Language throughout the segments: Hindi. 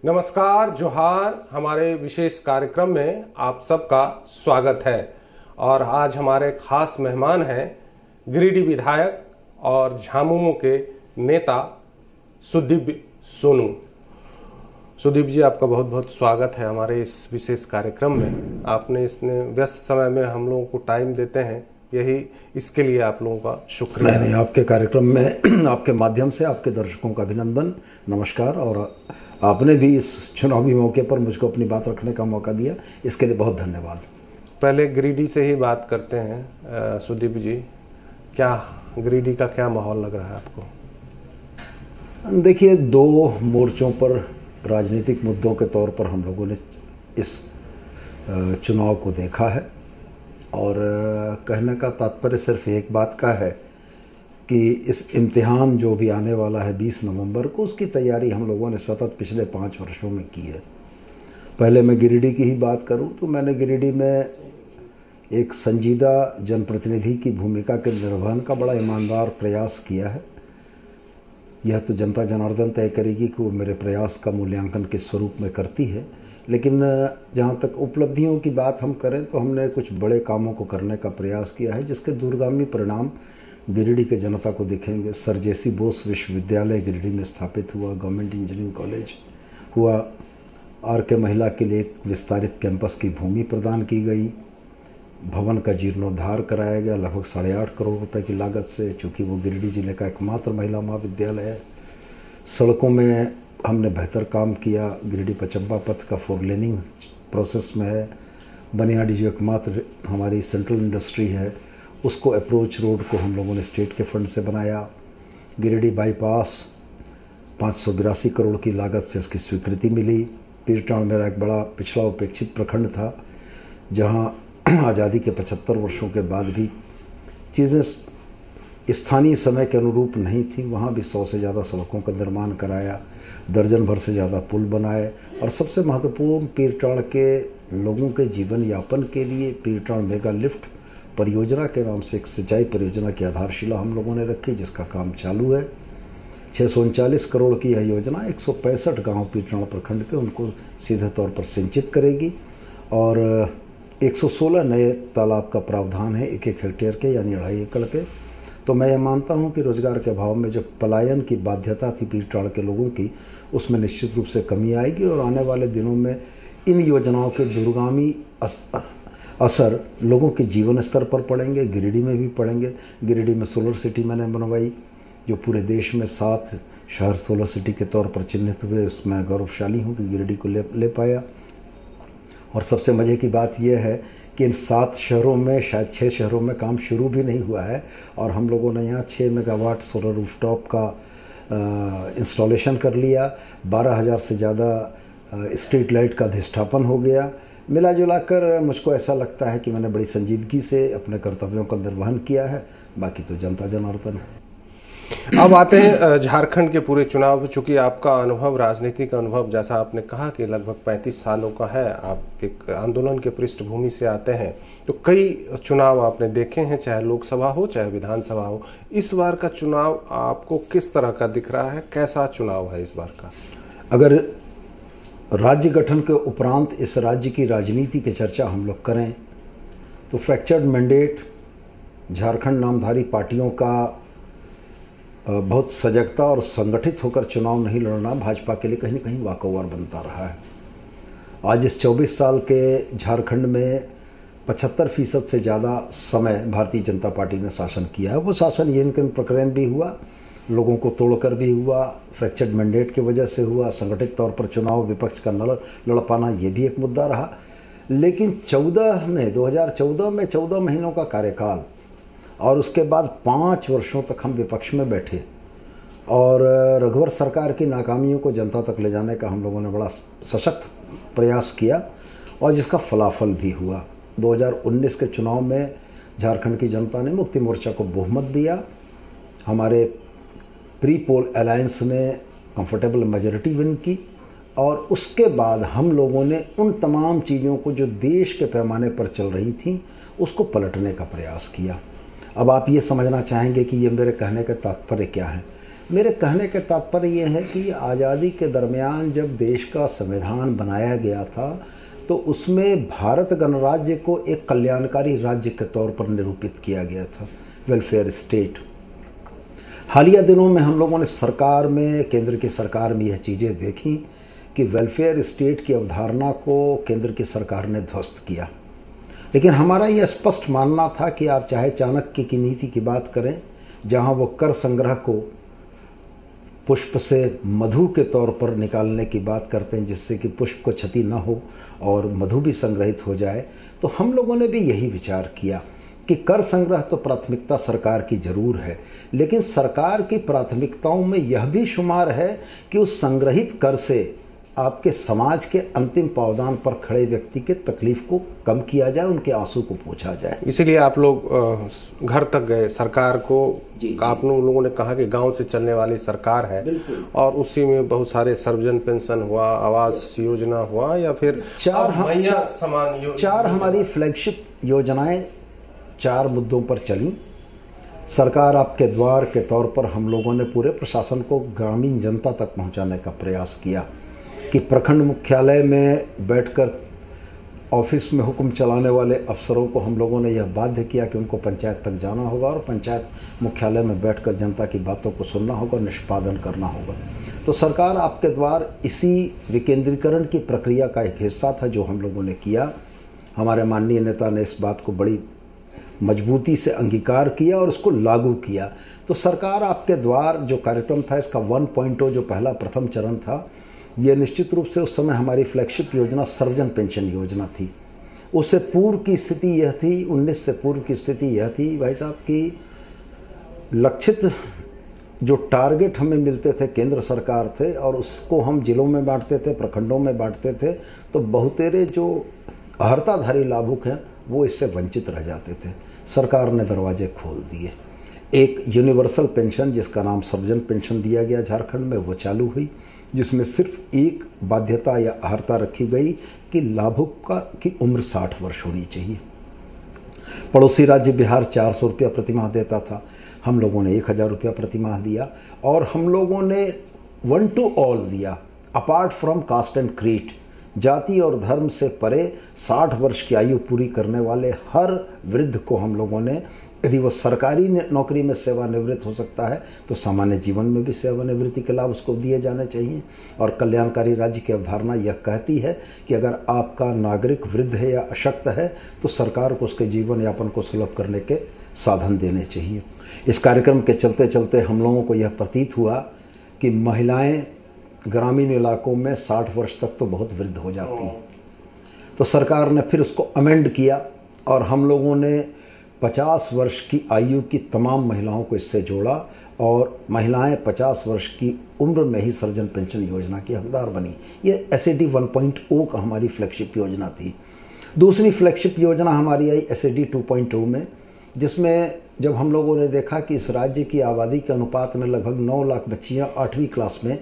नमस्कार, जोहार। हमारे विशेष कार्यक्रम में आप सबका स्वागत है। और आज हमारे खास मेहमान हैं गिरिडीह विधायक और झामुमो के नेता सुदीप सोनू। सुदीप जी, आपका बहुत बहुत स्वागत है हमारे इस विशेष कार्यक्रम में। आपने इतने व्यस्त समय में हम लोगों को टाइम देते हैं, यही इसके लिए आप लोगों का शुक्रिया। नहीं, आपके कार्यक्रम में आपके माध्यम से आपके दर्शकों का अभिनंदन, नमस्कार। और आपने भी इस चुनावी मौके पर मुझको अपनी बात रखने का मौका दिया, इसके लिए बहुत धन्यवाद। पहले गिरिडीह से ही बात करते हैं। सुदीप जी, क्या गिरिडीह का क्या माहौल लग रहा है आपको? देखिए, दो मोर्चों पर राजनीतिक मुद्दों के तौर पर हम लोगों ने इस चुनाव को देखा है और कहने का तात्पर्य सिर्फ एक बात का है कि इस इम्तिहान जो भी आने वाला है 20 नवंबर को, उसकी तैयारी हम लोगों ने सतत पिछले 5 वर्षों में की है। पहले मैं गिरिडीह की ही बात करूं तो मैंने गिरिडीह में एक संजीदा जनप्रतिनिधि की भूमिका के निर्वहन का बड़ा ईमानदार प्रयास किया है। यह तो जनता जनार्दन तय करेगी कि वो मेरे प्रयास का मूल्यांकन किस स्वरूप में करती है, लेकिन जहाँ तक उपलब्धियों की बात हम करें तो हमने कुछ बड़े कामों को करने का प्रयास किया है जिसके दूरगामी परिणाम गिरिडीह के जनता को दिखेंगे। सर जेसी बोस विश्वविद्यालय गिरिडीह में स्थापित हुआ, गवर्नमेंट इंजीनियरिंग कॉलेज हुआ, RK महिला के लिए एक विस्तारित कैंपस की भूमि प्रदान की गई, भवन का जीर्णोद्धार कराया गया लगभग 8.5 करोड़ रुपए की लागत से, चूँकि वो गिरिडीह जिले का एकमात्र महिला महाविद्यालय है। सड़कों में हमने बेहतर काम किया। गिरिडीह पचम्बा पथ का 4 लेनिंग प्रोसेस में है। बनियाडी जो एकमात्र हमारी सेंट्रल इंडस्ट्री है, उसको अप्रोच रोड को हम लोगों ने स्टेट के फंड से बनाया। गिरिडीह बाईपास 582 करोड़ की लागत से उसकी स्वीकृति मिली। पीरटांड मेरा एक बड़ा पिछड़ा उपेक्षित प्रखंड था, जहाँ आज़ादी के 75 वर्षों के बाद भी चीज़ें स्थानीय समय के अनुरूप नहीं थी। वहाँ भी 100 से ज़्यादा सड़कों का निर्माण कराया, दर्जन भर से ज़्यादा पुल बनाए, और सबसे महत्वपूर्ण पीरटांड के लोगों के जीवन यापन के लिए पीरटांड मेगा लिफ्ट परियोजना के नाम से एक सिंचाई परियोजना की आधारशिला हम लोगों ने रखी, जिसका काम चालू है। 639 करोड़ की यह योजना 165 गांव पीरटांड प्रखंड के उनको सीधे तौर पर सिंचित करेगी, और 116 नए तालाब का प्रावधान है 1-1 हेक्टेयर के, यानी 2.5 एकड़ के। तो मैं ये मानता हूँ कि रोजगार के अभाव में जो पलायन की बाध्यता थी पीरटांड के लोगों की, उसमें निश्चित रूप से कमी आएगी, और आने वाले दिनों में इन योजनाओं के दूरगामी असर लोगों के जीवन स्तर पर पड़ेंगे, गिरिडीह में भी पड़ेंगे। गिरिडीह में सोलर सिटी मैंने बनवाई, जो पूरे देश में 7 शहर सोलर सिटी के तौर पर चिन्हित हुए। उसमें गौरवशाली हूँ कि गिरिडीह को ले पाया। और सबसे मज़े की बात यह है कि इन 7 शहरों में शायद 6 शहरों में काम शुरू भी नहीं हुआ है, और हम लोगों ने यहाँ 6 मेगावाट सोलर रूफटॉप का इंस्टॉलेशन कर लिया। 12,000 से ज़्यादा स्ट्रीट लाइट का अधिष्ठापन हो गया। मिला जुला कर मुझको ऐसा लगता है कि मैंने बड़ी संजीदगी से अपने कर्तव्यों का निर्वहन किया है। बाकी तो जनता जनार्दन है। अब आते हैं झारखंड के पूरे चुनाव। चूंकि आपका अनुभव, राजनीतिक अनुभव, जैसा आपने कहा कि लगभग 35 सालों का है, आप एक आंदोलन के पृष्ठभूमि से आते हैं, तो कई चुनाव आपने देखे हैं, चाहे लोकसभा हो चाहे विधानसभा हो। इस बार का चुनाव आपको किस तरह का दिख रहा है? कैसा चुनाव है इस बार का? अगर राज्य गठन के उपरांत इस राज्य की राजनीति की चर्चा हम लोग करें तो फ्रैक्चर्ड मैंडेट, झारखंड नामधारी पार्टियों का बहुत सजगता और संगठित होकर चुनाव नहीं लड़ना भाजपा के लिए कहीं न कहीं वाकओवर बनता रहा है। आज इस 24 साल के झारखंड में 75% से ज़्यादा समय भारतीय जनता पार्टी ने शासन किया है। वो शासन यंकन प्रकरण भी हुआ, लोगों को तोड़कर भी हुआ, फ्रैक्चर्ड मैंडेट की वजह से हुआ, संगठित तौर पर चुनाव विपक्ष का न लड़ पाना ये भी एक मुद्दा रहा। लेकिन 2014 में 14 महीनों का कार्यकाल, और उसके बाद 5 वर्षों तक हम विपक्ष में बैठे, और रघुवर सरकार की नाकामियों को जनता तक ले जाने का हम लोगों ने बड़ा सशक्त प्रयास किया, और जिसका फलाफल भी हुआ। 2019 के चुनाव में झारखंड की जनता ने मुक्ति मोर्चा को बहुमत दिया। हमारे प्री पोल अलायंस ने कंफर्टेबल मेजॉरिटी विन की, और उसके बाद हम लोगों ने उन तमाम चीज़ों को जो देश के पैमाने पर चल रही थी उसको पलटने का प्रयास किया। अब आप ये समझना चाहेंगे कि ये मेरे कहने का तात्पर्य क्या है। मेरे कहने के तात्पर्य ये है कि आज़ादी के दरमियान जब देश का संविधान बनाया गया था तो उसमें भारत गणराज्य को एक कल्याणकारी राज्य के तौर पर निरूपित किया गया था, वेलफेयर स्टेट। हालिया दिनों में हम लोगों ने सरकार में, केंद्र की सरकार में यह चीज़ें देखी कि वेलफेयर स्टेट की अवधारणा को केंद्र की सरकार ने ध्वस्त किया। लेकिन हमारा यह स्पष्ट मानना था कि आप चाहे चाणक्य की नीति की बात करें, जहां वो कर संग्रह को पुष्प से मधु के तौर पर निकालने की बात करते हैं, जिससे कि पुष्प को क्षति न हो और मधु भी संग्रहित हो जाए, तो हम लोगों ने भी यही विचार किया कि कर संग्रह तो प्राथमिकता सरकार की जरूर है, लेकिन सरकार की प्राथमिकताओं में यह भी शुमार है कि उस संग्रहित कर से आपके समाज के अंतिम पावदान पर खड़े व्यक्ति के तकलीफ को कम किया जाए, उनके आंसू को पोंछा जाए। इसीलिए आप लोग घर तक गए, सरकार को आप लोगों ने कहा कि गांव से चलने वाली सरकार है, और उसी में बहुत सारे सर्वजन पेंशन हुआ, आवास योजना हुआ, या फिर चार हमारी फ्लैगशिप योजनाएं 4 मुद्दों पर चली। सरकार आपके द्वार के तौर पर हम लोगों ने पूरे प्रशासन को ग्रामीण जनता तक पहुंचाने का प्रयास किया कि प्रखंड मुख्यालय में बैठकर ऑफिस में हुक्म चलाने वाले अफसरों को हम लोगों ने यह बाध्य किया कि उनको पंचायत तक जाना होगा और पंचायत मुख्यालय में बैठकर जनता की बातों को सुनना होगा, निष्पादन करना होगा। तो सरकार आपके द्वार इसी विकेंद्रीकरण की प्रक्रिया का एक हिस्सा था जो हम लोगों ने किया। हमारे माननीय नेता ने इस बात को बड़ी मजबूती से अंगीकार किया और उसको लागू किया। तो सरकार आपके द्वार जो कार्यक्रम था, इसका 1.0 जो पहला प्रथम चरण था, ये निश्चित रूप से उस समय हमारी फ्लैगशिप योजना सर्वजन पेंशन योजना थी। उससे पूर्व की स्थिति यह थी, 19 से पूर्व की स्थिति यह थी भाई साहब की लक्षित जो टारगेट हमें मिलते थे केंद्र सरकार थे और उसको हम जिलों में बांटते थे, प्रखंडों में बांटते थे, तो बहुतेरे जो अर्हताधारी लाभुक हैं वो इससे वंचित रह जाते थे। सरकार ने दरवाजे खोल दिए। एक यूनिवर्सल पेंशन जिसका नाम सर्वजन पेंशन दिया गया झारखंड में, वो चालू हुई, जिसमें सिर्फ एक बाध्यता या अर्हता रखी गई कि लाभुक की उम्र 60 वर्ष होनी चाहिए। पड़ोसी राज्य बिहार 400 रुपया प्रतिमाह देता था, हम लोगों ने 1000 रुपया प्रतिमाह दिया, और हम लोगों ने 1 to all दिया, apart from cast and creed, जाति और धर्म से परे 60 वर्ष की आयु पूरी करने वाले हर वृद्ध को हम लोगों ने, यदि वो सरकारी नौकरी में सेवानिवृत्त हो सकता है तो सामान्य जीवन में भी सेवानिवृत्ति के लाभ उसको दिए जाने चाहिए। और कल्याणकारी राज्य की अवधारणा यह कहती है कि अगर आपका नागरिक वृद्ध है या अशक्त है तो सरकार को उसके जीवन यापन को सुलभ करने के साधन देने चाहिए। इस कार्यक्रम के चलते चलते हम लोगों को यह प्रतीत हुआ कि महिलाएं ग्रामीण इलाकों में 60 वर्ष तक तो बहुत वृद्ध हो जाती हैं, तो सरकार ने फिर उसको अमेंड किया और हम लोगों ने 50 वर्ष की आयु की तमाम महिलाओं को इससे जोड़ा और महिलाएं 50 वर्ष की उम्र में ही सर्वजन पेंशन योजना की हकदार बनी। ये SAD 1.0 का हमारी फ्लैगशिप योजना थी। दूसरी फ्लैगशिप योजना हमारी आई SAD 2.0 में, जिसमें जब हम लोगों ने देखा कि इस राज्य की आबादी के अनुपात में लगभग 9 लाख बच्चियां 8वीं क्लास में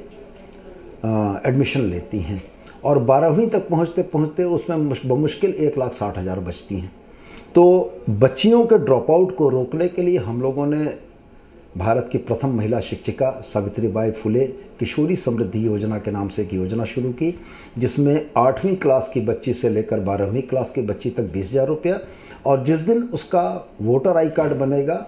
एडमिशन लेती हैं और 12वीं तक पहुंचते पहुंचते उसमें बमुश्किल 1,60,000 बचती हैं। तो बच्चियों के ड्रॉप आउट को रोकने के लिए हम लोगों ने भारत की प्रथम महिला शिक्षिका सावित्रीबाई फुले किशोरी समृद्धि योजना के नाम से एक योजना शुरू की, जिसमें 8वीं क्लास की बच्ची से लेकर 12वीं क्लास की बच्ची तक 20,000 रुपया, और जिस दिन उसका वोटर आई कार्ड बनेगा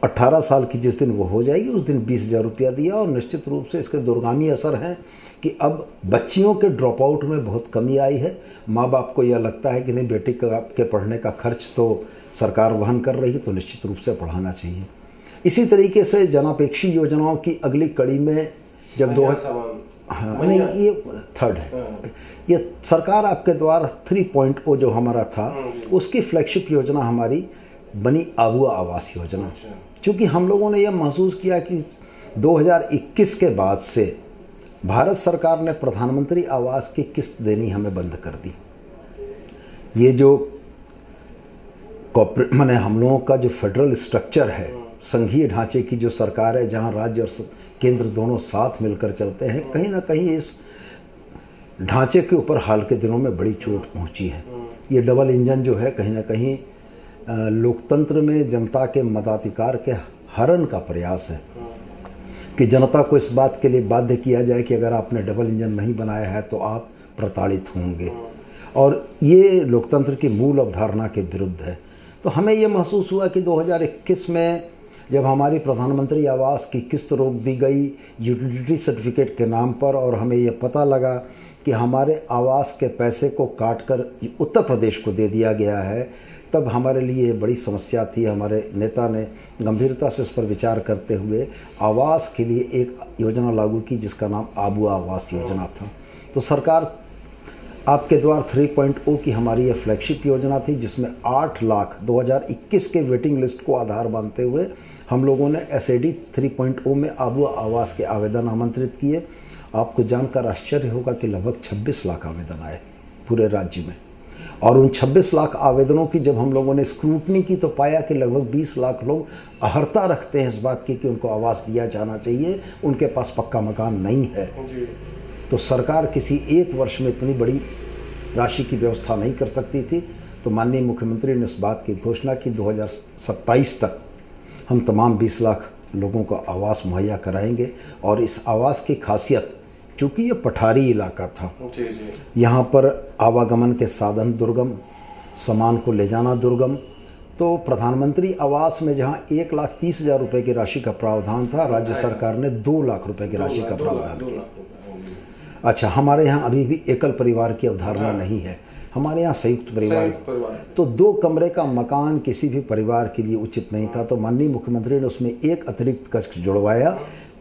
18 साल की जिस दिन वो हो जाएगी उस दिन 20,000 रुपया दिया। और निश्चित रूप से इसके दूरगामी असर हैं कि अब बच्चियों के ड्रॉप आउट में बहुत कमी आई है। माँ बाप को यह लगता है कि नहीं, बेटी के पढ़ने का खर्च तो सरकार वहन कर रही है तो निश्चित रूप से पढ़ाना चाहिए। इसी तरीके से जनापेक्षी योजनाओं की अगली कड़ी में जब नहीं, ये थर्ड है, ये सरकार आपके द्वारा 3.0 जो हमारा था उसकी फ्लैगशिप योजना हमारी बनी आबुआ आवास योजना। क्योंकि हम लोगों ने यह महसूस किया कि 2021 के बाद से भारत सरकार ने प्रधानमंत्री आवास की किस्त देनी हमें बंद कर दी। ये जो कॉर्पोरेट माने हम लोगों का जो फेडरल स्ट्रक्चर है, संघीय ढांचे की जो सरकार है जहां राज्य और केंद्र दोनों साथ मिलकर चलते हैं, कहीं ना कहीं इस ढांचे के ऊपर हाल के दिनों में बड़ी चोट पहुंची है। ये डबल इंजन जो है कहीं ना कहीं लोकतंत्र में जनता के मताधिकार के हरण का प्रयास है। कि जनता को इस बात के लिए बाध्य किया जाए कि अगर आपने डबल इंजन नहीं बनाया है तो आप प्रताड़ित होंगे, और ये लोकतंत्र की मूल अवधारणा के विरुद्ध है। तो हमें ये महसूस हुआ कि 2021 में जब हमारी प्रधानमंत्री आवास की किस्त रोक दी गई यूटिलिटी सर्टिफिकेट के नाम पर, और हमें ये पता लगा कि हमारे आवास के पैसे को काटकर उत्तर प्रदेश को दे दिया गया है, तब हमारे लिए बड़ी समस्या थी। हमारे नेता ने गंभीरता से इस पर विचार करते हुए आवास के लिए एक योजना लागू की जिसका नाम आबुआ आवास योजना था। तो सरकार आपके द्वार 3.0 की हमारी ये फ्लैगशिप योजना थी, जिसमें 8 लाख 2021 के वेटिंग लिस्ट को आधार मानते हुए हम लोगों ने SAD 3.0 में आबुआ आवास के आवेदन आमंत्रित किए। आपको जानकर आश्चर्य होगा कि लगभग 26 लाख आवेदन आए पूरे राज्य में, और उन 26 लाख आवेदनों की जब हम लोगों ने स्क्रूटनी की तो पाया कि लगभग 20 लाख लोग अहर्ता रखते हैं इस बात की कि उनको आवास दिया जाना चाहिए, उनके पास पक्का मकान नहीं है। तो सरकार किसी एक वर्ष में इतनी बड़ी राशि की व्यवस्था नहीं कर सकती थी। तो माननीय मुख्यमंत्री ने इस बात की घोषणा की 2027 तक हम तमाम 20 लाख लोगों को आवास मुहैया कराएंगे। और इस आवास की खासियत, चूँकि ये पठारी इलाका था, यहाँ पर आवागमन के साधन दुर्गम, सामान को ले जाना दुर्गम, तो प्रधानमंत्री आवास में जहाँ 1,30,000 रुपये की राशि का प्रावधान था, राज्य सरकार ने 2 लाख रुपए की राशि का प्रावधान किया। अच्छा, हमारे यहाँ अभी भी एकल परिवार की अवधारणा नहीं है, हमारे यहाँ संयुक्त परिवार। तो 2 कमरे का मकान किसी भी परिवार के लिए उचित नहीं था। तो माननीय मुख्यमंत्री ने उसमें एक अतिरिक्त कक्ष जुड़वाया,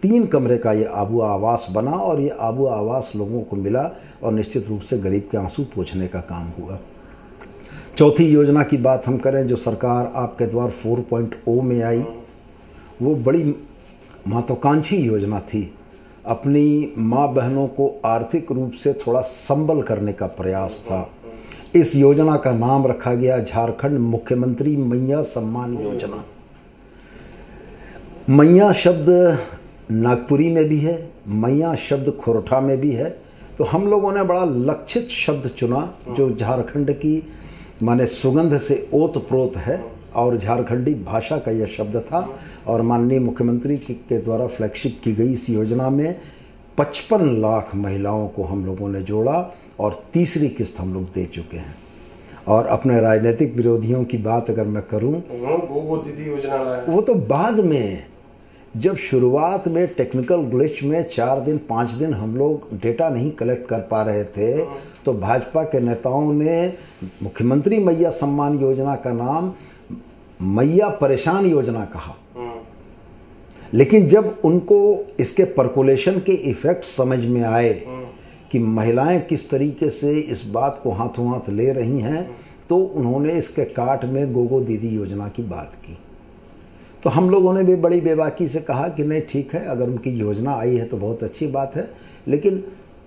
3 कमरे का ये आबुआ आवास बना, और ये आबुआ आवास लोगों को मिला और निश्चित रूप से गरीब के आंसू पोंछने का काम हुआ। चौथी योजना की बात हम करें जो सरकार आपके द्वार 4.0 में आई, वो बड़ी महत्वाकांक्षी योजना थी। अपनी माँ बहनों को आर्थिक रूप से थोड़ा संबल करने का प्रयास था। इस योजना का नाम रखा गया झारखंड मुख्यमंत्री मैया सम्मान योजना। मैया शब्द नागपुरी में भी है, मैया शब्द खोरठा में भी है। तो हम लोगों ने बड़ा लक्षित शब्द चुना जो झारखंड की माने सुगंध से ओत-प्रोत है, और झारखंडी भाषा का यह शब्द था। और माननीय मुख्यमंत्री के द्वारा फ्लैगशिप की गई इस योजना में 55 लाख महिलाओं को हम लोगों ने जोड़ा, और तीसरी किस्त हम लोग दे चुके हैं। और अपने राजनीतिक विरोधियों की बात अगर मैं करूं, वो दीदी योजना लाया, वो तो बाद में, जब शुरुआत में टेक्निकल ग्लिच में 4 दिन 5 दिन हम लोग डेटा नहीं कलेक्ट कर पा रहे थे, तो भाजपा के नेताओं ने मुख्यमंत्री मैया सम्मान योजना का नाम मैया परेशान योजना कहा। लेकिन जब उनको इसके परकोलेशन के इफेक्ट समझ में आए कि महिलाएं किस तरीके से इस बात को हाथों हाथ ले रही हैं, तो उन्होंने इसके काट में गोगो दीदी योजना की बात की। तो हम लोगों ने भी बड़ी बेबाकी से कहा कि नहीं ठीक है, अगर उनकी योजना आई है तो बहुत अच्छी बात है, लेकिन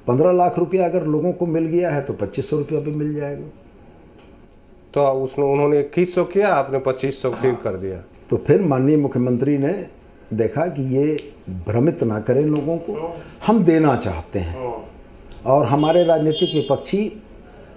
15 लाख रुपया अगर लोगों को मिल गया है तो 2500 रुपया भी मिल जाएगा। तो उन्होंने 2100 किया, आपने 2500 फिर कर दिया। तो फिर माननीय मुख्यमंत्री ने देखा कि ये भ्रमित ना करें लोगों को, हम देना चाहते हैं, और हमारे राजनीतिक विपक्षी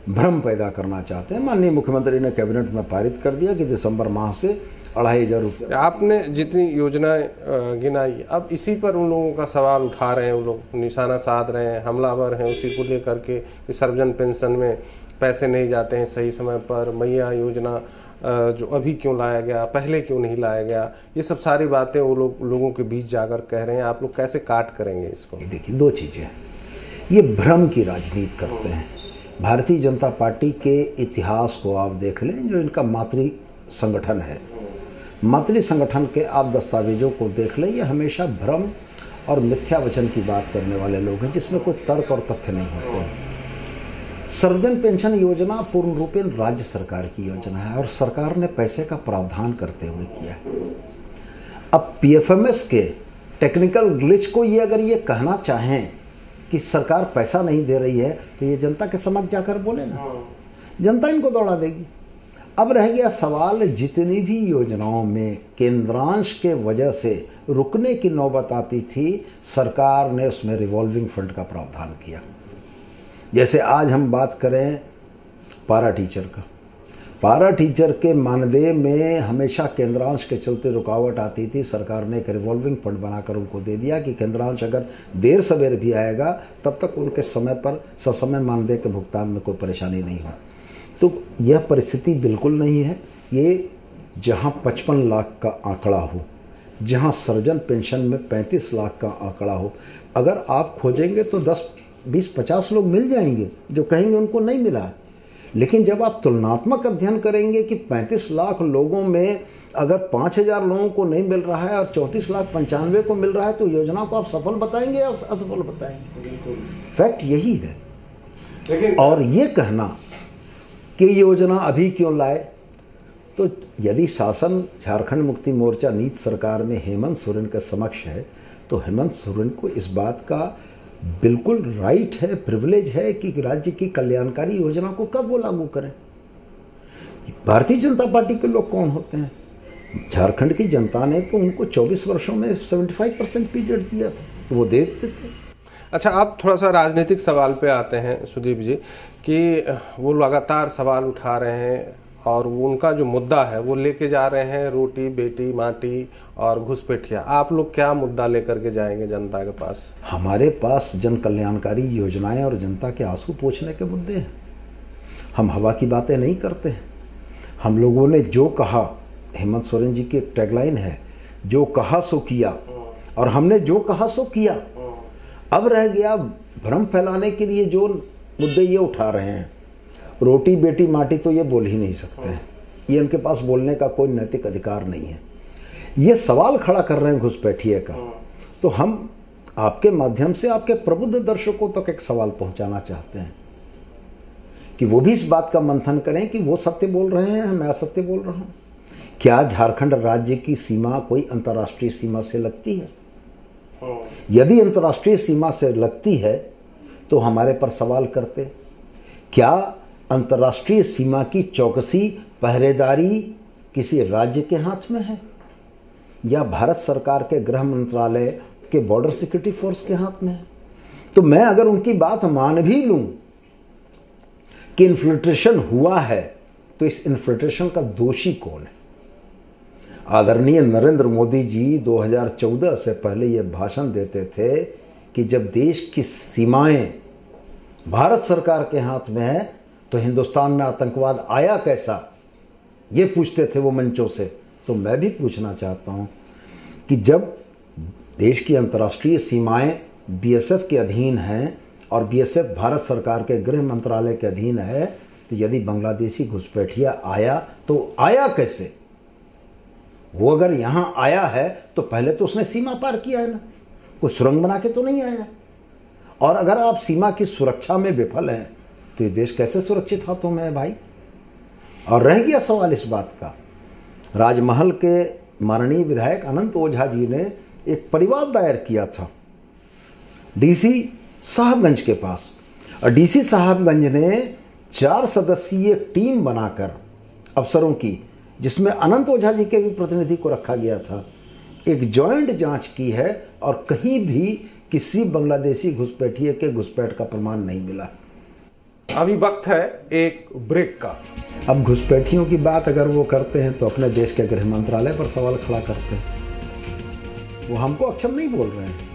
भ्रम पैदा करना चाहते हैं। माननीय मुख्यमंत्री ने कैबिनेट में पारित कर दिया कि दिसंबर माह से 2500 रुपये। आपने जितनी योजनाएं गिनाई, अब इसी पर उन लोगों का सवाल उठा रहे हैं, उन लोग निशाना साध रहे हैं, हमलावर हैं उसी को लेकर के कि सर्वजन पेंशन में पैसे नहीं जाते हैं सही समय पर, मैया योजना जो अभी क्यों लाया गया, पहले क्यों नहीं लाया गया, ये सब सारी बातें वो लोगों के बीच जाकर कह रहे हैं। आप लोग कैसे काट करेंगे इसको? देखिए, 2 चीज़ें, ये भ्रम की राजनीति करते हैं। भारतीय जनता पार्टी के इतिहास को आप देख लें, जो इनका मातृ संगठन है, मातृ संगठन के आप दस्तावेजों को देख लें, ये हमेशा भ्रम और मिथ्या वचन की बात करने वाले लोग हैं, जिसमें कोई तर्क और तथ्य नहीं होते हैं। सर्वजन पेंशन योजना पूर्ण रूपेण राज्य सरकार की योजना है, और सरकार ने पैसे का प्रावधान करते हुए किया है। अब PFMS के टेक्निकल ग्लिच को ये अगर ये कहना चाहें कि सरकार पैसा नहीं दे रही है, तो ये जनता के समक्ष जाकर बोले ना, जनता इनको दौड़ा देगी। अब रह गया सवाल, जितनी भी योजनाओं में केंद्रांश के वजह से रुकने की नौबत आती थी, सरकार ने उसमें रिवॉल्विंग फंड का प्रावधान किया। जैसे आज हम बात करें पारा टीचर का, पारा टीचर के मानदेय में हमेशा केंद्रांश के चलते रुकावट आती थी। सरकार ने एक रिवॉल्विंग फंड बनाकर उनको दे दिया कि केंद्रांश अगर देर सवेर भी आएगा तब तक उनके समय पर ससमय मानदेय के भुगतान में कोई परेशानी नहीं हो। तो यह परिस्थिति बिल्कुल नहीं है। ये जहाँ 55 लाख का आंकड़ा हो, जहाँ सर्जन पेंशन में 35 लाख का आंकड़ा हो, अगर आप खोजेंगे तो 10, 20, 50 लोग मिल जाएंगे जो कहेंगे उनको नहीं मिला है। लेकिन जब आप तुलनात्मक अध्ययन करेंगे कि 35 लाख लोगों में अगर 5000 लोगों को नहीं मिल रहा है और 34,95,000 को मिल रहा है, तो योजना को आप सफल बताएंगे या असफल बताएंगे? फैक्ट यही है। लेकिन और ये कहना कि योजना अभी क्यों लाए, तो यदि शासन झारखंड मुक्ति मोर्चा नीति सरकार में हेमंत सोरेन के समक्ष है, तो हेमंत सोरेन को इस बात का बिल्कुल राइट है, प्रिविलेज है कि राज्य की कल्याणकारी योजना को कब वो लागू करें। भारतीय जनता पार्टी के लोग कौन होते हैं? झारखंड की जनता ने तो उनको 24 वर्षों में 75% पीरियड दिया था, तो वो दे देते थे। अच्छा, आप थोड़ा सा राजनीतिक सवाल पे आते हैं सुदीप जी, कि वो लगातार सवाल उठा रहे हैं और उनका जो मुद्दा है वो लेके जा रहे हैं रोटी बेटी माटी और घुसपैठिया। आप लोग क्या मुद्दा लेकर के जाएंगे जनता के पास? हमारे पास जन कल्याणकारी योजनाएं और जनता के आंसू पोंछने के मुद्दे हैं। हम हवा की बातें नहीं करते हैं। हम लोगों ने जो कहा, हेमंत सोरेन जी की एक टैगलाइन है, जो कहा सो किया, और हमने जो कहा सो किया। अब रह गया भ्रम फैलाने के लिए जो मुद्दे ये उठा रहे हैं, रोटी बेटी माटी, तो ये बोल ही नहीं सकते हैं। ये उनके पास बोलने का कोई नैतिक अधिकार नहीं है। ये सवाल खड़ा कर रहे हैं घुसपैठिए का, तो हम आपके माध्यम से आपके प्रबुद्ध दर्शकों तक एक सवाल पहुंचाना चाहते हैं कि वो भी इस बात का मंथन करें कि वो सत्य बोल रहे हैं, मैं असत्य बोल रहा हूं। क्या झारखंड राज्य की सीमा कोई अंतर्राष्ट्रीय सीमा से लगती है? यदि अंतर्राष्ट्रीय सीमा से लगती है तो हमारे पर सवाल करते। क्या अंतर्राष्ट्रीय सीमा की चौकसी, पहरेदारी किसी राज्य के हाथ में है या भारत सरकार के गृह मंत्रालय के बॉर्डर सिक्योरिटी फोर्स के हाथ में है? तो मैं अगर उनकी बात मान भी लूं कि इन्फिल्ट्रेशन हुआ है, तो इस इन्फिल्ट्रेशन का दोषी कौन है? आदरणीय नरेंद्र मोदी जी 2014 से पहले ये भाषण देते थे कि जब देश की सीमाएं भारत सरकार के हाथ में है तो हिंदुस्तान में आतंकवाद आया कैसा, ये पूछते थे वो मंचों से। तो मैं भी पूछना चाहता हूं कि जब देश की अंतर्राष्ट्रीय सीमाएं बीएसएफ के अधीन हैं और बीएसएफ भारत सरकार के गृह मंत्रालय के अधीन है, तो यदि बांग्लादेशी घुसपैठिया आया तो आया कैसे? वो अगर यहां आया है तो पहले तो उसने सीमा पार किया है ना, कोई सुरंग बना के तो नहीं आया। और अगर आप सीमा की सुरक्षा में विफल हैं तो ये देश कैसे सुरक्षित हाथों में है भाई? और रह गया सवाल इस बात का, राजमहल के माननीय विधायक अनंत ओझा जी ने एक परिवाद दायर किया था डीसी साहबगंज के पास, और डीसी साहबगंज ने 4 सदस्यीय टीम बनाकर अफसरों की, जिसमें अनंत ओझा जी के भी प्रतिनिधि को रखा गया था, एक जॉइंट जांच की है और कहीं भी किसी बांग्लादेशी घुसपैठिए के घुसपैठ का प्रमाण नहीं मिला। अभी वक्त है एक ब्रेक का। अब घुसपैठियों की बात अगर वो करते हैं तो अपने देश के गृह मंत्रालय पर सवाल खड़ा करते हैं। वो हमको अक्षम नहीं बोल रहे हैं।